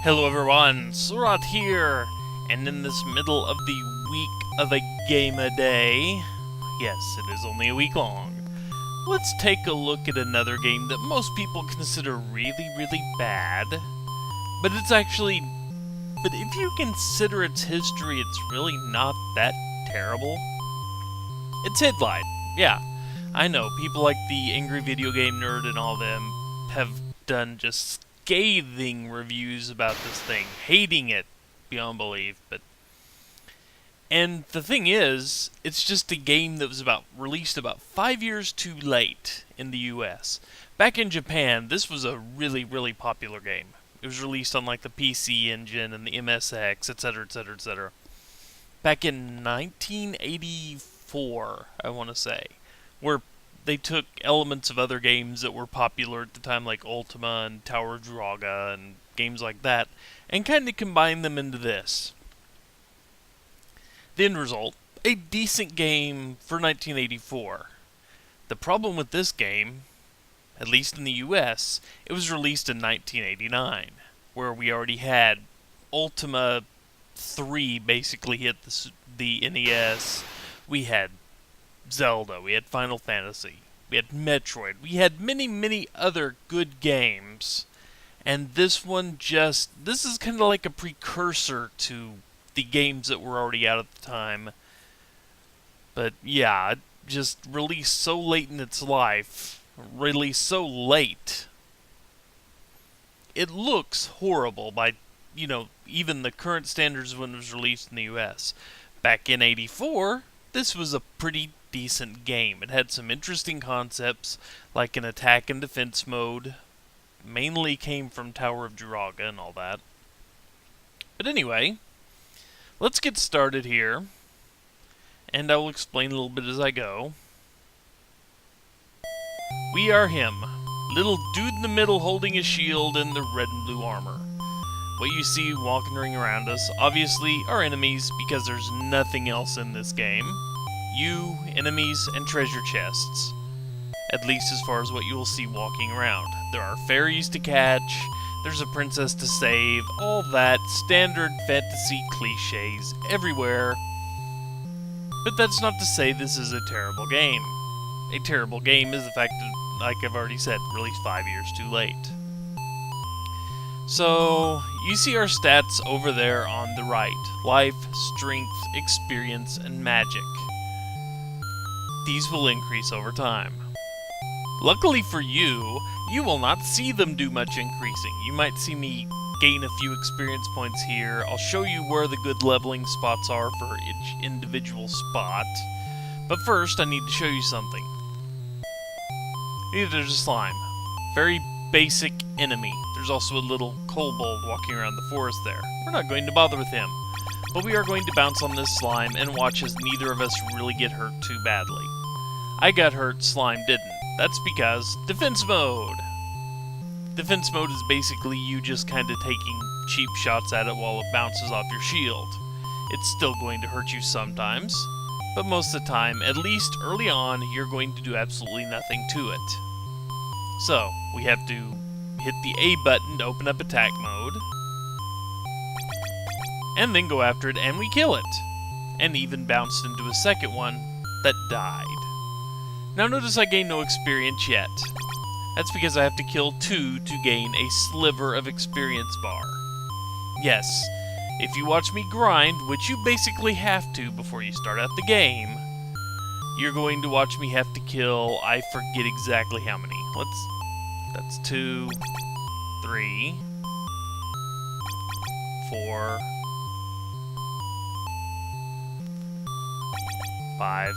Hello everyone, Surat here, and in this middle of the week of a game a day, yes, it is only a week long, let's take a look at another game that most people consider really bad, but if you consider its history, it's really not that terrible. It's Hydlide. Yeah, I know, people like the Angry Video Game Nerd and all them have done just scathing reviews about this thing, hating it beyond belief, and the thing is, it's just a game that was released about 5 years too late in the US. Back in Japan, this was a really popular game. It was released on like the PC Engine and the MSX, etc, etc. Back in 1984, I want to say, where they took elements of other games that were popular at the time, like Ultima and Tower of Druaga and games like that, and kind of combined them into this. The end result, a decent game for 1984. The problem with this game, at least in the US, it was released in 1989, where we already had Ultima 3 basically hit the NES. We had Zelda, we had Final Fantasy, we had Metroid, we had many other good games, and this is kind of like a precursor to the games that were already out at the time. But yeah, it just released so late in its life, released so late, it looks horrible by, even the current standards when it was released in the US. Back in 84, this was a pretty decent game. It had some interesting concepts, like an attack and defense mode. Mainly came from Tower of Druaga and all that. But anyway, let's get started here, and I will explain a little bit as I go. We are him. Little dude in the middle holding a shield and the red and blue armor. What you see walking around us, obviously, are enemies, because there's nothing else in this game. You, enemies, and treasure chests. At least as far as what you will see walking around. There are fairies to catch, there's a princess to save, all that standard fantasy cliches everywhere. But that's not to say this is a terrible game. A terrible game is the fact that, like I've already said, released 5 years too late. So, you see our stats over there on the right. Life, strength, experience, and magic. These will increase over time. Luckily for you, you will not see them do much increasing. You might see me gain a few experience points here. I'll show you where the good leveling spots are for each individual spot. But first, I need to show you something. There's a slime. Very basic enemy. There's also a little kobold walking around the forest there. We're not going to bother with him. But we are going to bounce on this slime and watch as neither of us really get hurt too badly. I got hurt, slime didn't. That's because defense mode. Defense mode is basically you just kind of taking cheap shots at it while it bounces off your shield. It's still going to hurt you sometimes, but most of the time, at least early on, you're going to do absolutely nothing to it. So, we have to hit the A button to open up attack mode, and then go after it, and we kill it. And even bounced into a second one that died. Now notice I gain no experience yet. That's because I have to kill 2 to gain a sliver of experience bar. Yes, if you watch me grind, which you basically have to before you start out the game, you're going to watch me have to kill, I forget exactly how many. That's 2, 3, 4, 5,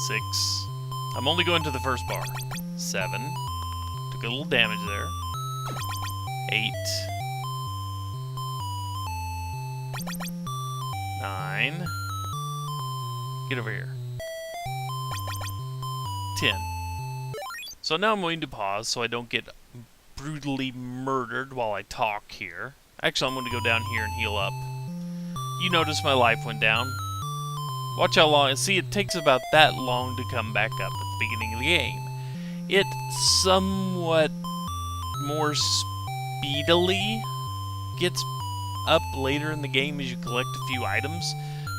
6. I'm only going to the first bar. 7. Took a little damage there. 8. 9. Get over here. 10. So now I'm going to pause so I don't get brutally murdered while I talk here. Actually, I'm going to go down here and heal up. You notice my life went down. Watch how long. See, it takes about that long to come back up at the beginning of the game. It somewhat more speedily gets up later in the game as you collect a few items.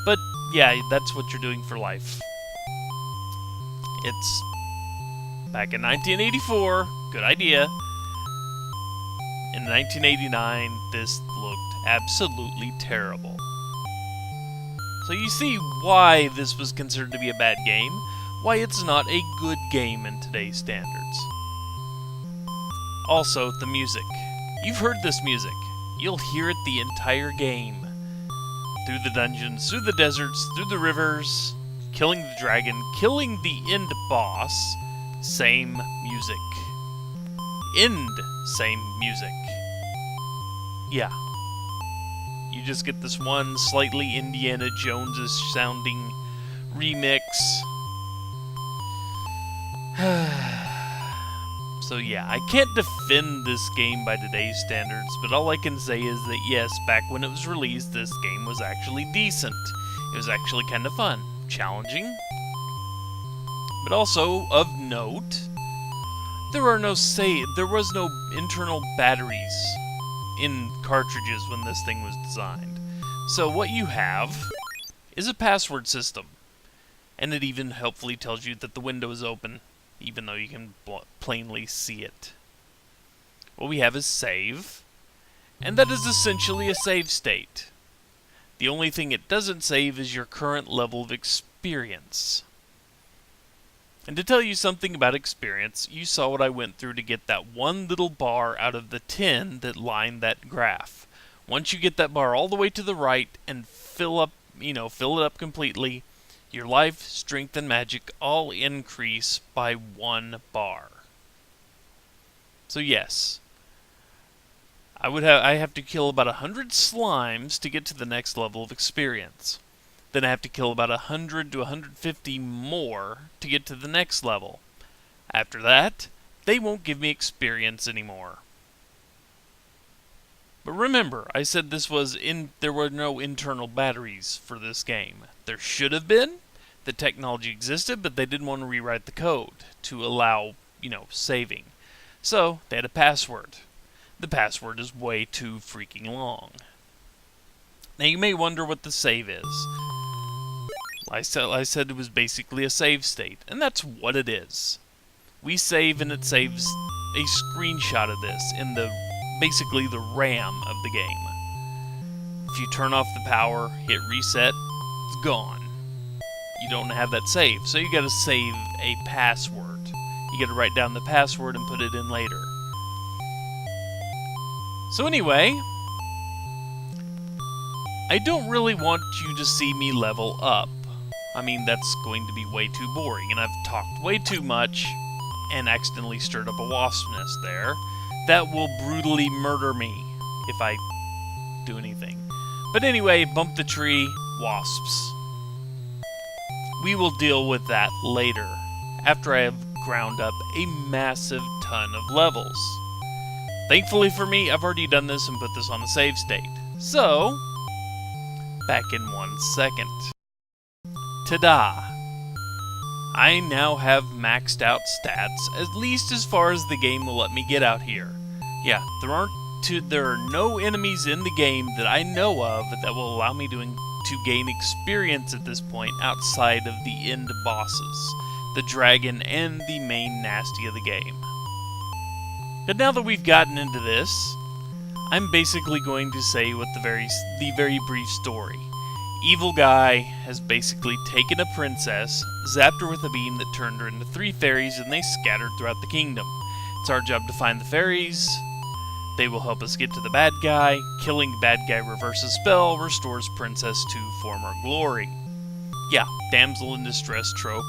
But yeah, that's what you're doing for life. It's back in 1984. Good idea. In 1989, this looked absolutely terrible. So you see why this was considered to be a bad game, why it's not a good game in today's standards. Also, the music. You've heard this music. You'll hear it the entire game. Through the dungeons, through the deserts, through the rivers, killing the dragon, killing the end boss. Same music. End, same music. Yeah. You just get this one slightly Indiana Jones-ish sounding remix. So yeah, I can't defend this game by today's standards, but all I can say is that yes, back when it was released, this game was actually decent. It was actually kind of fun. Challenging. But also, of note, there was no internal batteries in cartridges when this thing was designed. So what you have is a password system. And it even helpfully tells you that the window is open, even though you can plainly see it. What we have is save, and that is essentially a save state. The only thing it doesn't save is your current level of experience. And to tell you something about experience, you saw what I went through to get that one little bar out of the 10 that lined that graph. Once you get that bar all the way to the right and fill it up completely, your life, strength, and magic all increase by 1 bar. So yes, I have to kill about 100 slimes to get to the next level of experience. Then I have to kill about 100 to 150 more to get to the next level. After that, they won't give me experience anymore. But remember, I said there were no internal batteries for this game. There should have been. The technology existed, but they didn't want to rewrite the code to allow, saving. So, they had a password. The password is way too freaking long. Now, you may wonder what the save is. I said it was basically a save state, and that's what it is. We save, and it saves a screenshot of this in basically the RAM of the game. If you turn off the power, hit reset, it's gone. You don't have that save, so you gotta save a password. You gotta write down the password and put it in later. So anyway, I don't really want you to see me level up. I mean, that's going to be way too boring, and I've talked way too much and accidentally stirred up a wasp nest there. That will brutally murder me if I do anything. But anyway, bump the tree, wasps. We will deal with that later, after I have ground up a massive ton of levels. Thankfully for me, I've already done this and put this on a save state. So, back in 1 second. Ta-da! I now have maxed out stats, at least as far as the game will let me get out here. Yeah, there are no enemies in the game that I know of that will allow me to gain experience at this point outside of the end bosses, the dragon and the main nasty of the game. But now that we've gotten into this, I'm basically going to say what the very brief story. Evil guy has basically taken a princess, zapped her with a beam that turned her into 3 fairies, and they scattered throughout the kingdom. It's our job to find the fairies. They will help us get to the bad guy. Killing the bad guy reverses spell, restores princess to former glory. Yeah, damsel in distress trope.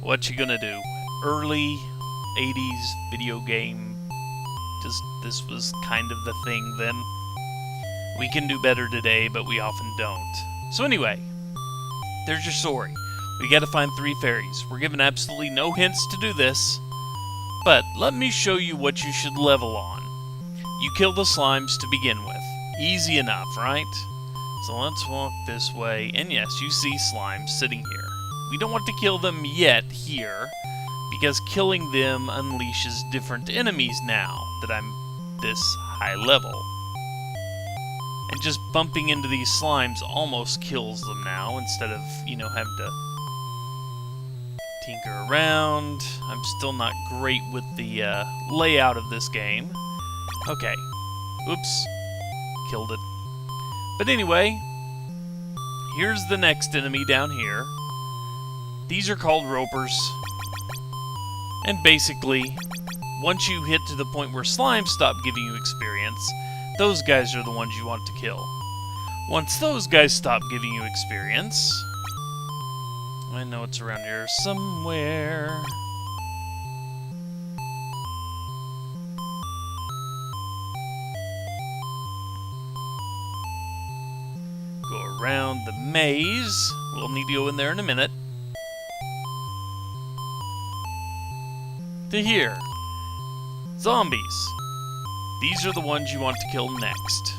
What you gonna do? Early 80s video game. This was kind of the thing then. We can do better today, but we often don't. So anyway, there's your story. We gotta find 3 fairies. We're given absolutely no hints to do this, but let me show you what you should level on. You kill the slimes to begin with. Easy enough, right? So let's walk this way, and yes, you see slimes sitting here. We don't want to kill them yet here, because killing them unleashes different enemies now that I'm this high level. And just bumping into these slimes almost kills them now, instead of, having to tinker around. I'm still not great with the layout of this game. Okay. Oops. Killed it. But anyway, here's the next enemy down here. These are called ropers. And basically, once you hit to the point where slimes stop giving you experience, those guys are the ones you want to kill. Once those guys stop giving you experience, I know it's around here somewhere. Go around the maze. We'll need to go in there in a minute. To here. Zombies. These are the ones you want to kill next.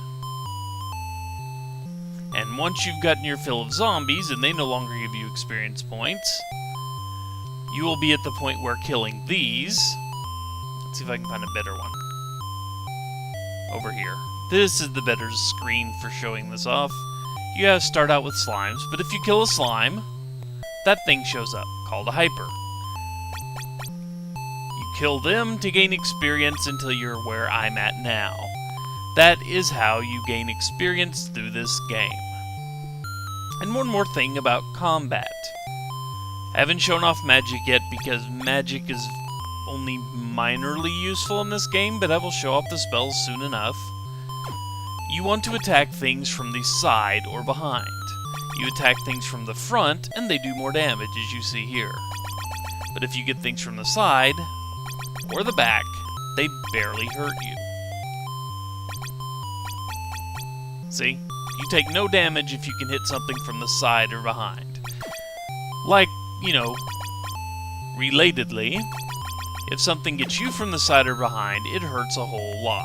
And once you've gotten your fill of zombies, and they no longer give you experience points, you will be at the point where killing these... Let's see if I can find a better one. Over here. This is the better screen for showing this off. You gotta start out with slimes, but if you kill a slime, that thing shows up, called a hyper. You kill them to gain experience until you're where I'm at now. That is how you gain experience through this game. And one more thing about combat. I haven't shown off magic yet because magic is only minorly useful in this game, but I will show off the spells soon enough. You want to attack things from the side or behind. You attack things from the front, and they do more damage, as you see here. But if you get things from the side or the back, they barely hurt you. See? You take no damage if you can hit something from the side or behind. Like, relatedly, if something gets you from the side or behind, it hurts a whole lot.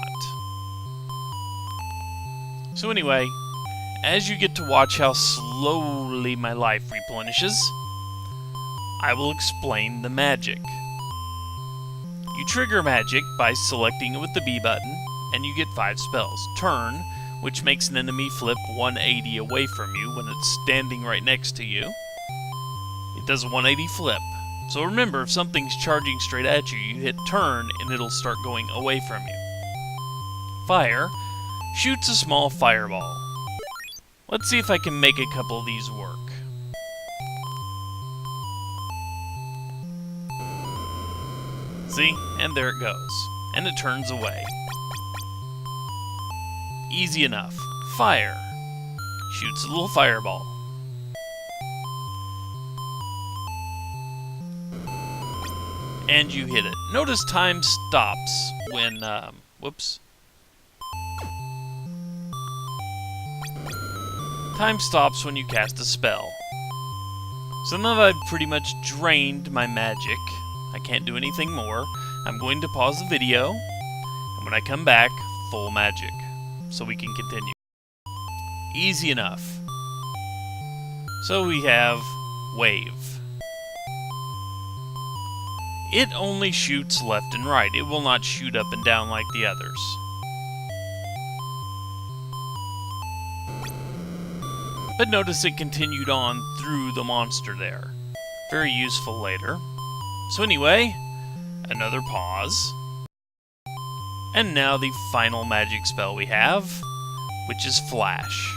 So anyway, as you get to watch how slowly my life replenishes, I will explain the magic. You trigger magic by selecting it with the B button, and you get 5 spells. Turn, which makes an enemy flip 180 away from you when it's standing right next to you. It does a 180 flip. So remember, if something's charging straight at you, you hit turn and it'll start going away from you. Fire shoots a small fireball. Let's see if I can make a couple of these work. See? And there it goes. And it turns away. Easy enough. Fire shoots a little fireball. And you hit it. Notice time stops when, whoops. Time stops when you cast a spell. So now that I've pretty much drained my magic, I can't do anything more, I'm going to pause the video, and when I come back, full magic, so we can continue. Easy enough. So we have Wave. It only shoots left and right. It will not shoot up and down like the others. But notice it continued on through the monster there. Very useful later. So anyway, another pause. And now the final magic spell we have, which is Flash.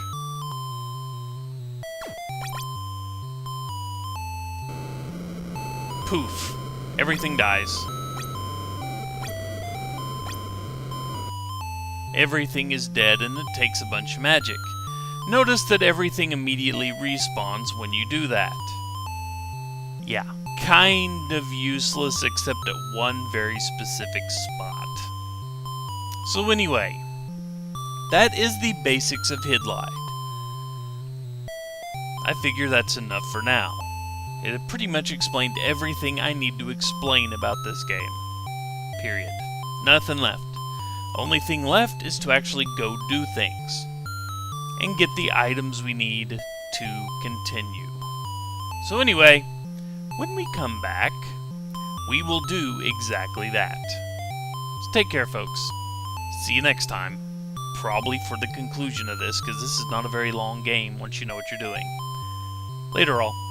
Poof. Everything dies. Everything is dead and it takes a bunch of magic. Notice that everything immediately respawns when you do that. Yeah, kind of useless except at one very specific spot. So anyway, that is the basics of Hydlide. I figure that's enough for now. It had pretty much explained everything I need to explain about this game. Period. Nothing left. Only thing left is to actually go do things. And get the items we need to continue. So anyway, when we come back, we will do exactly that. So take care, folks. See you next time. Probably for the conclusion of this, because this is not a very long game once you know what you're doing. Later all.